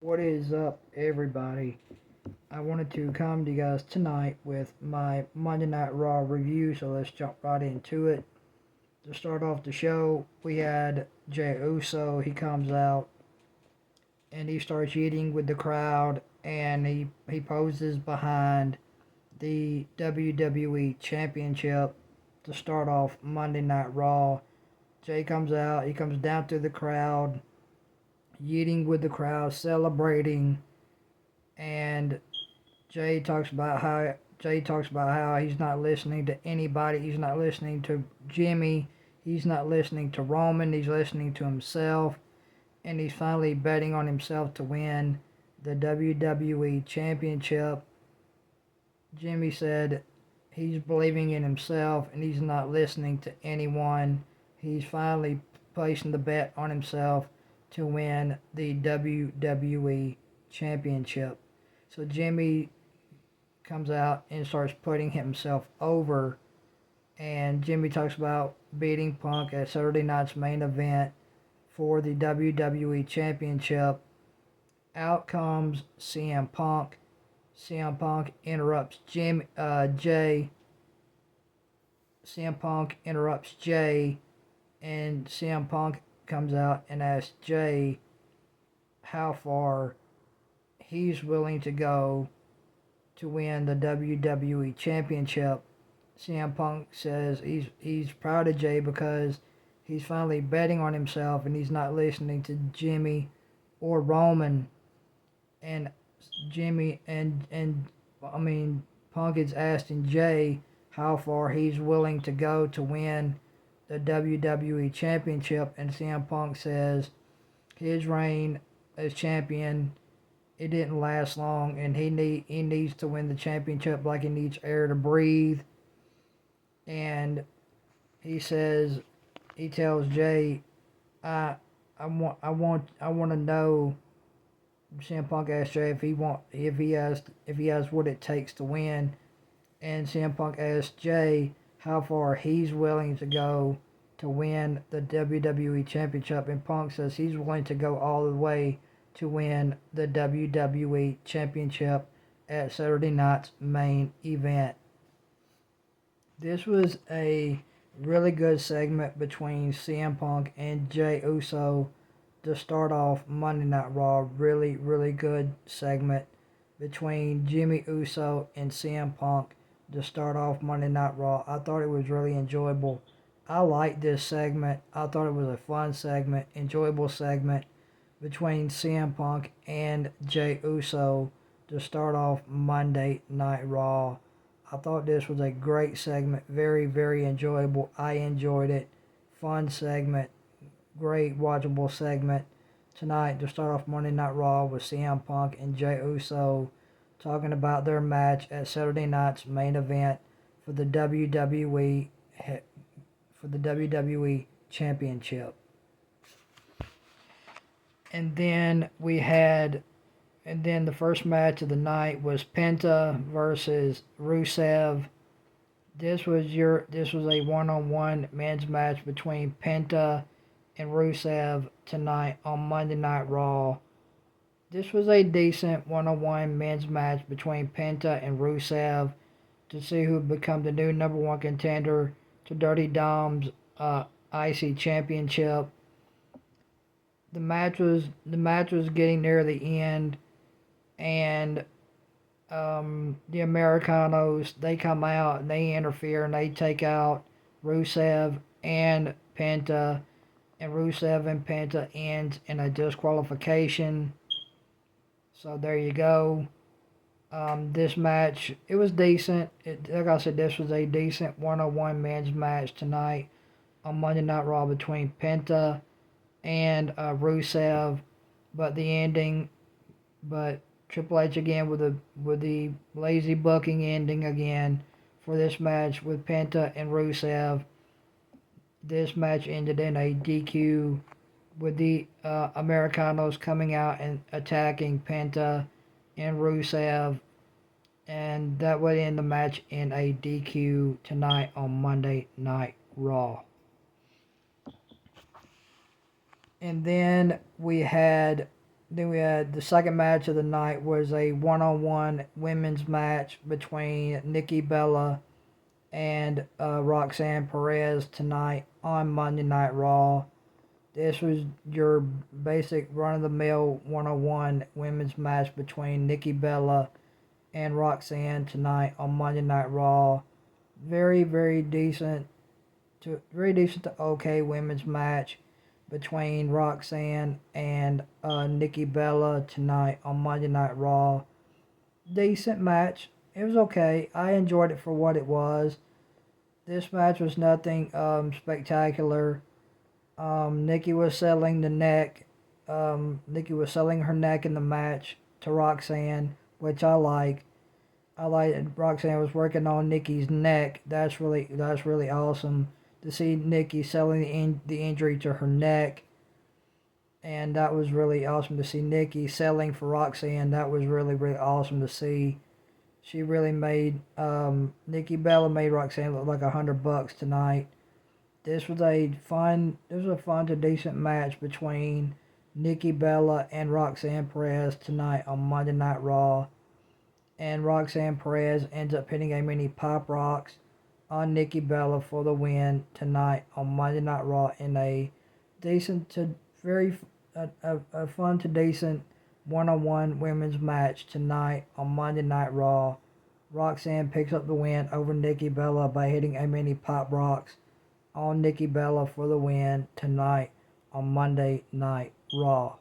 What is up, everybody? I wanted to come to you guys tonight with my Monday Night Raw review, so let's jump right into it. To start off the show, we had Jey Uso. He comes out and he starts eating with the crowd, and he poses behind the WWE Championship to start off Monday Night Raw. Jey comes out, he comes down through the crowd, eating with the crowd, celebrating, and Jey talks about how he's not listening to anybody. He's not listening to Jimmy. He's not listening to Roman. He's listening to himself, and he's finally betting on himself to win the WWE Championship. Jimmy said he's believing in himself and he's not listening to anyone. He's finally placing the bet on himself to win the WWE Championship. So Jimmy comes out and starts putting himself over. And Jimmy talks about beating Punk at Saturday night's main event for the WWE Championship. Out comes CM Punk. CM Punk interrupts Jay. CM Punk interrupts Jay, and CM Punk comes out and asks Jay how far he's willing to go to win the WWE Championship. CM Punk says he's proud of Jay because he's finally betting on himself and he's not listening to Jimmy or Roman. And Jimmy and I mean Punk is asking Jay how far he's willing to go to win the WWE Championship, and CM Punk says his reign as champion, it didn't last long, and he needs to win the championship like he needs air to breathe. And he says he tells Jay, I want to know. CM Punk asked Jay if he has what it takes to win, and CM Punk asked Jay how far he's willing to go to win the WWE Championship, and Punk says he's willing to go all the way to win the WWE Championship at Saturday night's main event. This was a really good segment between CM Punk and Jey Uso to start off Monday Night Raw. Really, really good segment between Jimmy Uso and CM Punk to start off Monday Night Raw. I thought it was really enjoyable. I liked this segment. I thought it was a fun segment, enjoyable segment between CM Punk and Jey Uso to start off Monday Night Raw. I thought this was a great segment, very, very enjoyable. I enjoyed it. Fun segment, great watchable segment tonight to start off Monday Night Raw with CM Punk and Jey Uso talking about their match at Saturday night's main event for the WWE Championship. And then we had and then the first match of the night was Penta versus Rusev. This was a one-on-one men's match between Penta and Rusev tonight on Monday Night Raw. This was a decent one-on-one men's match between Penta and Rusev to see who would become the new number one contender to Dirty Dom's IC Championship. The match was getting near the end, and the Americanos, they come out and they interfere and they take out Rusev and Penta, and Rusev and Penta ends in a disqualification. So there you go. This match, it was decent. Like I said, this was a decent one-on-one men's match tonight on Monday Night Raw between Penta and Rusev, but the ending, but Triple H again with the lazy booking ending again for this match with Penta and Rusev. This match ended in a DQ with the Americanos coming out and attacking Penta and Rusev, and that would end the match in a DQ tonight on Monday Night Raw. And then we had we had the second match of the night was a one-on-one women's match between Nikki Bella and Roxanne Perez tonight on Monday Night Raw. This was your basic run-of-the-mill one-on-one women's match between Nikki Bella and Roxanne tonight on Monday Night Raw. Very, very decent to okay women's match between Roxanne and Nikki Bella tonight on Monday Night Raw. Decent match. It was okay. I enjoyed it for what it was. This match was nothing spectacular. Nikki was selling the neck. Nikki was selling her neck in the match to Roxanne, which I like. I like that Roxanne was working on Nikki's neck. That's really awesome to see Nikki selling the injury to her neck. And that was really awesome to see Nikki selling for Roxanne. That was really awesome to see. She really made Nikki Bella made Roxanne look like $100 tonight. This was a fun to decent match between Nikki Bella and Roxanne Perez tonight on Monday Night Raw. And Roxanne Perez ends up hitting a mini pop rocks on Nikki Bella for the win tonight on Monday Night Raw in a decent to very a fun to decent one-on-one women's match tonight on Monday Night Raw. Roxanne picks up the win over Nikki Bella by hitting a mini pop rocks on Nikki Bella for the win tonight on Monday Night Raw.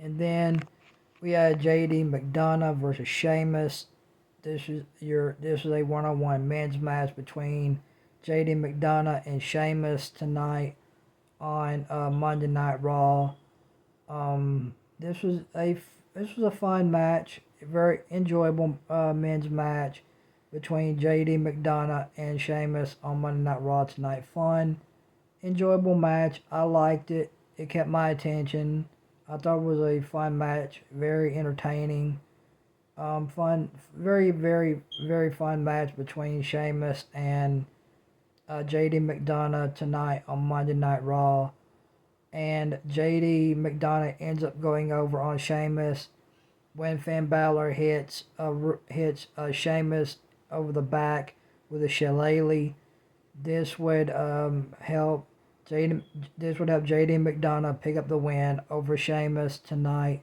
And then we had JD McDonough versus Sheamus. This is a one-on-one men's match between JD McDonough and Sheamus tonight on Monday Night Raw. This was a fun match, a very enjoyable men's match between JD McDonough and Sheamus on Monday Night Raw tonight. Fun, enjoyable match. I liked it. It kept my attention. I thought it was a fun match, very entertaining. Fun, very fun match between Sheamus and JD McDonough tonight on Monday Night Raw. And JD McDonough ends up going over on Sheamus when Finn Balor hits Sheamus over the back with a shillelagh. This would help JD McDonough pick up the win over Sheamus tonight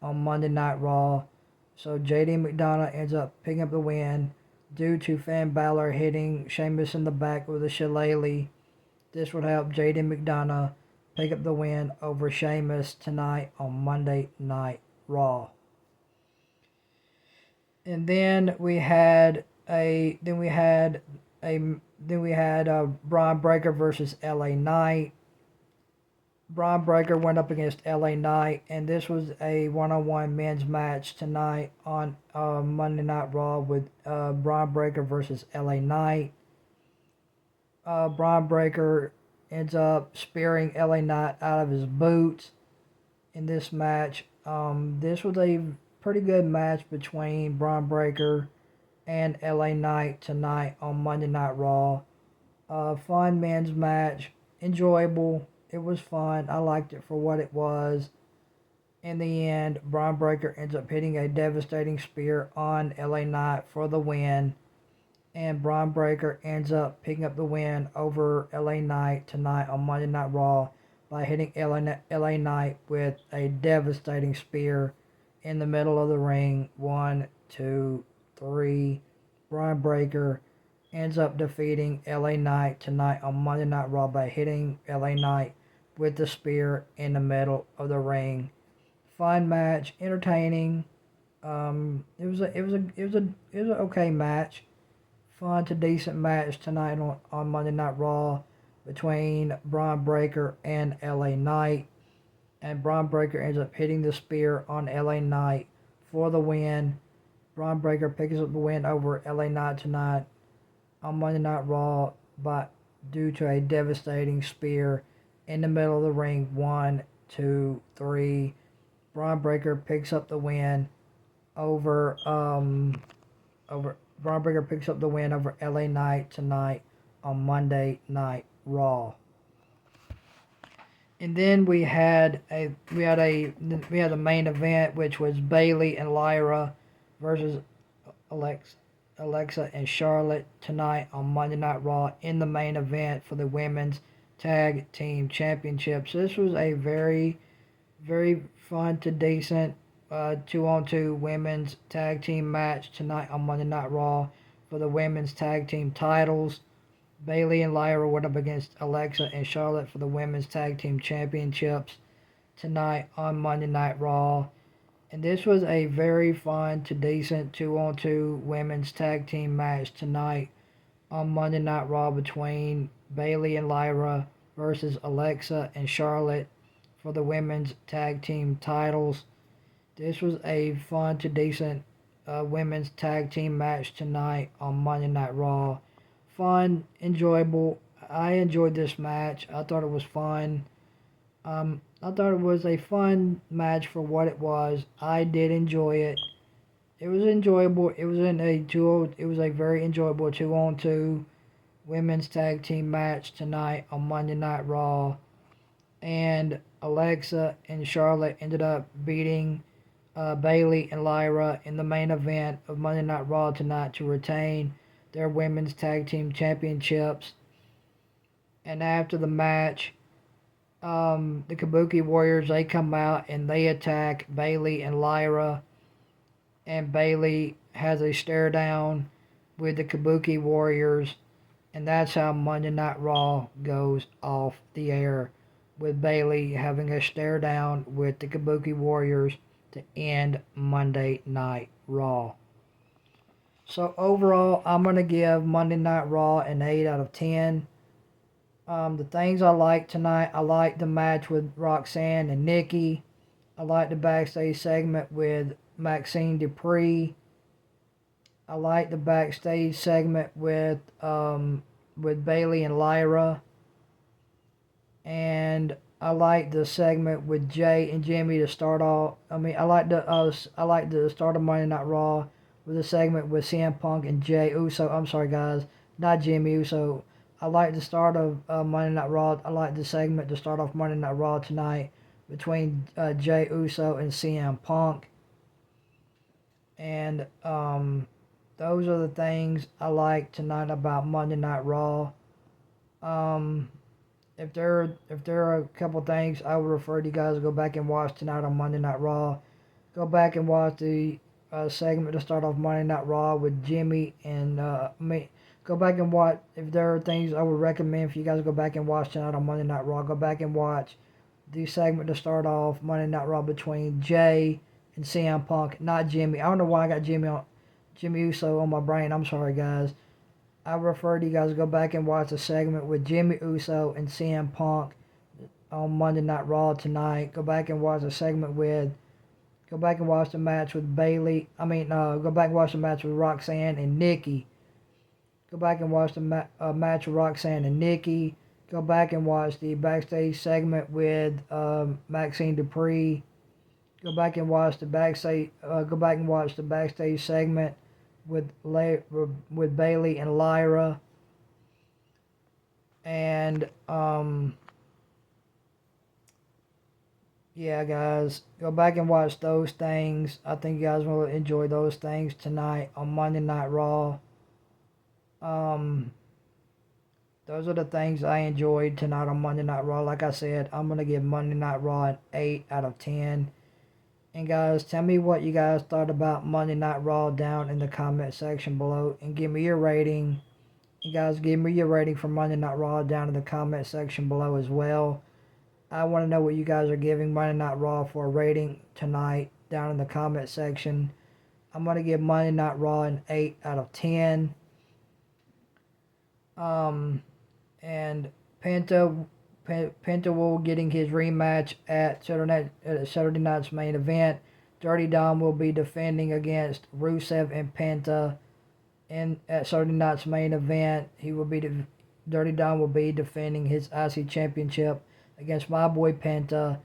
on Monday Night Raw. So JD McDonough ends up picking up the win due to Finn Balor hitting Sheamus in the back with a shillelagh. This would help JD McDonough pick up the win over Sheamus tonight on Monday Night Raw. And then we had Bron Breakker versus LA Knight. Bron Breakker went up against LA Knight, and this was a one-on-one men's match tonight on Monday Night Raw with Bron Breakker versus LA Knight. Bron Breakker ends up spearing LA Knight out of his boots in this match. This was a pretty good match between Bron Breakker and LA Knight tonight on Monday Night Raw. Fun men's match, enjoyable. It was fun. I liked it for what it was. In the end, Bron Breakker ends up hitting a devastating spear on LA Knight for the win. And Bron Breakker ends up picking up the win over LA Knight tonight on Monday Night Raw by hitting LA Knight with a devastating spear in the middle of the ring. 1, 2, 3. Bron Breakker ends up defeating LA Knight tonight on Monday Night Raw by hitting LA Knight with the spear in the middle of the ring. Fun match, entertaining. It was an okay match. Fun to decent match tonight on Monday Night Raw between Bron Breakker and LA Knight. And Bron Breakker ends up hitting the spear on LA Knight for the win. Bron Breakker picks up the win over LA Knight tonight on Monday Night Raw due to a devastating spear in the middle of the ring. 1, 2, 3. Bron Breakker picks up the win over Bron Breakker picks up the win over LA Knight tonight on Monday Night Raw. And then we had the main event, which was Bayley and Lyra versus Alex, Alexa and Charlotte tonight on Monday Night Raw in the main event for the women's tag team championships. This was a very fun to decent 2-on-2 women's tag team match tonight on Monday Night Raw for the women's tag team titles. Bayley and Lyra went up against Alexa and Charlotte for the women's tag team championships tonight on Monday Night Raw. And this was a very fun to decent 2-on-2 women's tag team match tonight on Monday Night Raw between Bayley and Lyra versus Alexa and Charlotte for the women's tag team titles. This was a fun to decent women's tag team match tonight on Monday Night Raw. Fun, enjoyable. I enjoyed this match. I thought it was fun. I thought it was a fun match for what it was. I did enjoy it. It was enjoyable. It was a very enjoyable 2-on-2 women's tag team match tonight on Monday Night Raw. And Alexa and Charlotte ended up beating Bayley and Lyra in the main event of Monday Night Raw tonight to retain their women's tag team championships. And after the match, the Kabuki Warriors, they come out and they attack Bayley and Lyra. And Bayley has a stare down with the Kabuki Warriors. And that's how Monday Night Raw goes off the air, with Bayley having a stare down with the Kabuki Warriors to end Monday Night Raw. So overall, I'm going to give Monday Night Raw an 8 out of 10. The things I liked tonight, I liked the match with Roxanne and Nikki. I liked the backstage segment with Maxine Dupree. I liked the backstage segment with Bayley and Lyra. And I liked the segment with Jay and Jimmy to start off. I liked the start of Monday Night Raw with a segment with CM Punk and Jay Uso. I'm sorry, guys, not Jimmy Uso. I liked the start of Monday Night Raw. I liked the segment to start off Monday Night Raw tonight between Jay Uso and CM Punk. And those are the things I like tonight about Monday Night Raw. If there are a couple things, I would refer you guys to go back and watch tonight on Monday Night Raw. Go back and watch the segment to start off Monday Night Raw with Jimmy and go back and watch. If there are things I would recommend for you guys to go back and watch tonight on Monday Night Raw, go back and watch the segment to start off Monday Night Raw between Jay and CM Punk, not Jimmy. I don't know why I got Jimmy Uso on my brain. I'm sorry, guys. I refer you guys to go back and watch the segment with Jimmy Uso and CM Punk on Monday Night Raw tonight. Go back and watch the segment with. Go back and watch the match with Bayley. Go back and watch the match with Roxanne and Nikki. Go back and watch the match with Roxanne and Nikki. Go back and watch the backstage segment with Maxine Dupree. Go back and watch the backstage. Go back and watch the backstage segment with Bayley and Lyra. And yeah, guys, go back and watch those things. I think you guys will enjoy those things tonight on Monday Night Raw. Those are the things I enjoyed tonight on Monday Night Raw. Like I said, I'm going to give Monday Night Raw an 8 out of 10. And guys, tell me what you guys thought about Monday Night Raw down in the comment section below. And give me your rating. You guys, give me your rating for Monday Night Raw down in the comment section below as well. I want to know what you guys are giving Monday Night Raw for a rating tonight down in the comment section. I'm going to give Monday Night Raw an 8 out of 10. And Penta will getting his rematch at Saturday night's main event. Dirty Dom will be defending against Rusev and Penta at Saturday night's main event. Dirty Dom will be defending his IC championship against my boy Penta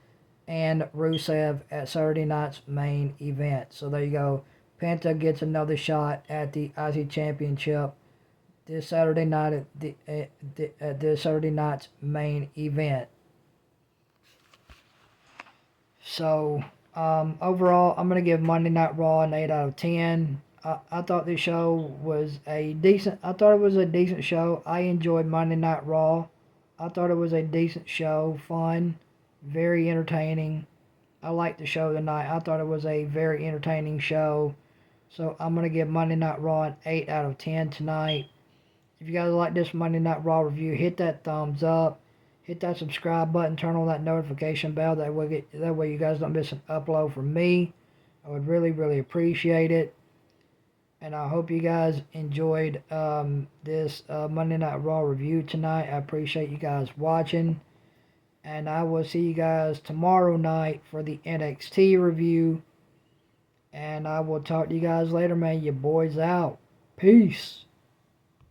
and Rusev at Saturday night's main event. So there you go. Penta gets another shot at the IC championship this Saturday night at this Saturday night's main event. So, overall, I'm going to give Monday Night Raw an 8 out of 10. I thought this show was I thought it was a decent show. I enjoyed Monday Night Raw. I thought it was a decent show, fun, very entertaining. I liked the show tonight. I thought it was a very entertaining show. So I'm going to give Monday Night Raw an 8 out of 10 tonight. If you guys like this Monday Night Raw review, hit that thumbs up. Hit that subscribe button. Turn on that notification bell. That way you guys don't miss an upload from me. I would really, really appreciate it. And I hope you guys enjoyed this Monday Night Raw review tonight. I appreciate you guys watching. And I will see you guys tomorrow night for the NXT review. And I will talk to you guys later, man. Your boy's out. Peace.